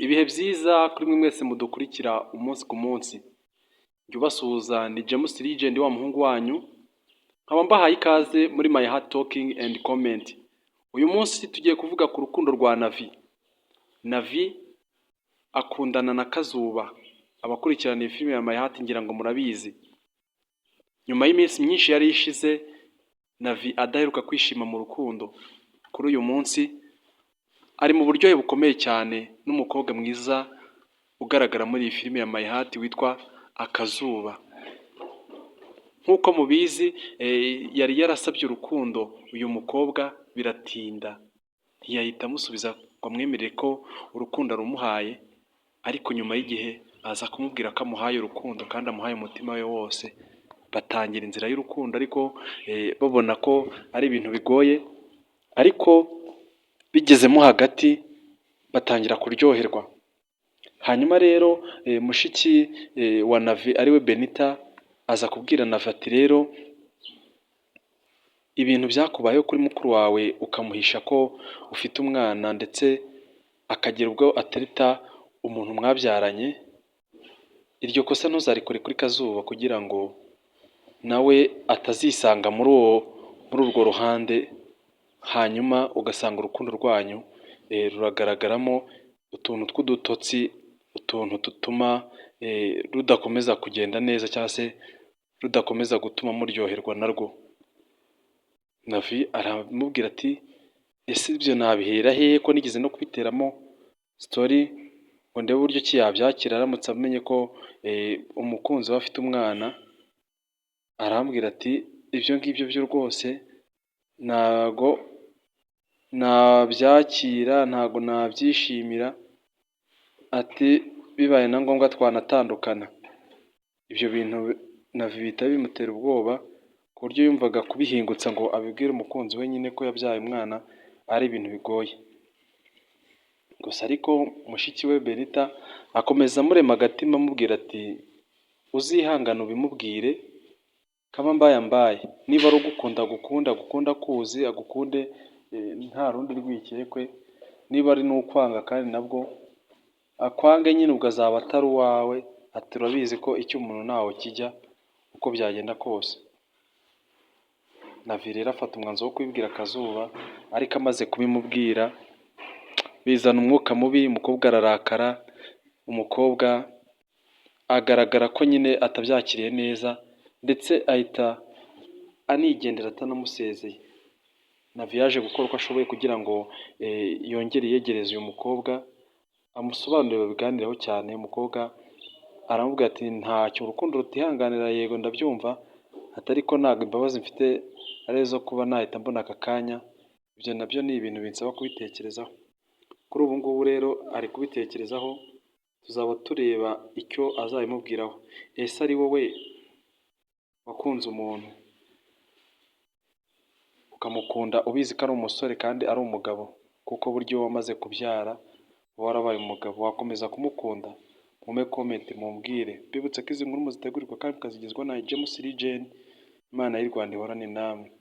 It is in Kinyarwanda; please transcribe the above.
ibihe byiza kuri mwe mwese mudukurikira umunsi ku munsi. Jya ubasuhuza ni James Legend wa muhungu wanyu, nkaba mbahaye ikaze muri My Heart Talking and Comment. Uyu munsi tugiye kuvuga ku rukundo rwa Navi. Navi akundana na Kazuba. Abakurikirana iyi filime ya My Heart ngira ngo murabizi. Nyuma y'iminsi myinshi yari ishize, Navi adaheruka kwishima mu rukundo. Kuri uyu munsi ari mu buryohe bukomeye cyane n'umukobwa mwiza ugaragara muri iyi filime ya My Heart witwa Akazuba. Nk'uko mubizi yari yarasabye urukundo uyu mukobwa biratinda, ntiyahita amusubiza ngo amwemerere ko urukundo arumuhaye, ariko nyuma y'igihe aza kumubwira ko amuhaye urukundo kandi amuhaye umutima we wose. Batangira inzira y'urukundo ariko babona ko ari ibintu bigoye, ariko bigezemo hagati batangira kuryoherwa. Hanyuma rero mushiki wa Navi ariwe Benita aza kubwira Navi ati rero ibintu byakubayeho kuri mukuru wawe ukamuhisha ko ufite umwana ndetse akagira ubwo atereta umuntu mwabyaranye, iryo kosa ntuzarikore kuri Kazuba kugira ngo nawe atazisanga muri urwo ruhande, hanyuma ugasanga urukundo rwanyu ruragaragaramo utuntu tw'udutotsi, utuntu dutuma rudakomeza kugenda neza cyangwa se rudakomeza gutuma muryoherwa narwo. Navi aramubwira ati ese ibyo nabihera hehe ko nigeze no kubiteramo story ngo ndebe uburyo ki yabyakira aramutse amenye ko umukunzi we afite umwana. Arambwira ati ibyo ngibyo byo rwose ntago nabyakira, ntago nabyishimira, ati bibaye na ngombwa twanatandukana. Ibyo bintu Navi bihita bimutera ubwoba ku buryo yumvaga kubihingutsa ngo abibwire umukunzi we nyine ko yabyaye umwana ari ibintu bigoye. Gusa ariko mushiki we Benita akomeza amurema agatima amubwira ati uzihangane ubimubwire kaba mbaye, niba ari ugukunda agukunda kuzi agukunde nta rundi rwikekwe, niba ari n'ukwanga kandi nabwo akwange nyine ubwo azaba atari uwawe. Ati urabizi ko icyo umuntu ntaho kijya uko byagenda kose. Navi rero afata umwanzuro wo kubibwira Kazuba, ariko amaze kubimubwira bizana umwuka mubi, umukobwa ararakara, umukobwa agaragara ko nyine atabyakiriye neza ndetse ahita anigendera atanamusezeye. Navi yaje gukora uko ashoboye kugira ngo yongere yegereze uyu mukobwa, amusobanurire babiganireho cyane. Umukobwa aramubwira ati ntacyo urukundo rutihanganira, yego ndabyumva, ariko ntabwo imbabazi mfite ari izo kuba nahita mbona aka kanya. Ibyo nabyo ni ibintu binsaba kubitekerezaho. Kuri ubu ngubu rero ari kubitekerezaho, tuzaba tureba icyo azabimubwiraho. Ese ari wowe wakunze umuntu ukamukunda ubizi ko ari umusore kandi ari umugabo, kuko buryo wamaze kubyara warabaye umugabo, wakomeza kumukunda? Mume comment mumbwire. Bibutse ko izi nkuru muzitegurirwa kandi mukazigezwaho na James Legend. Imana y'u Rwanda ihorane namwe.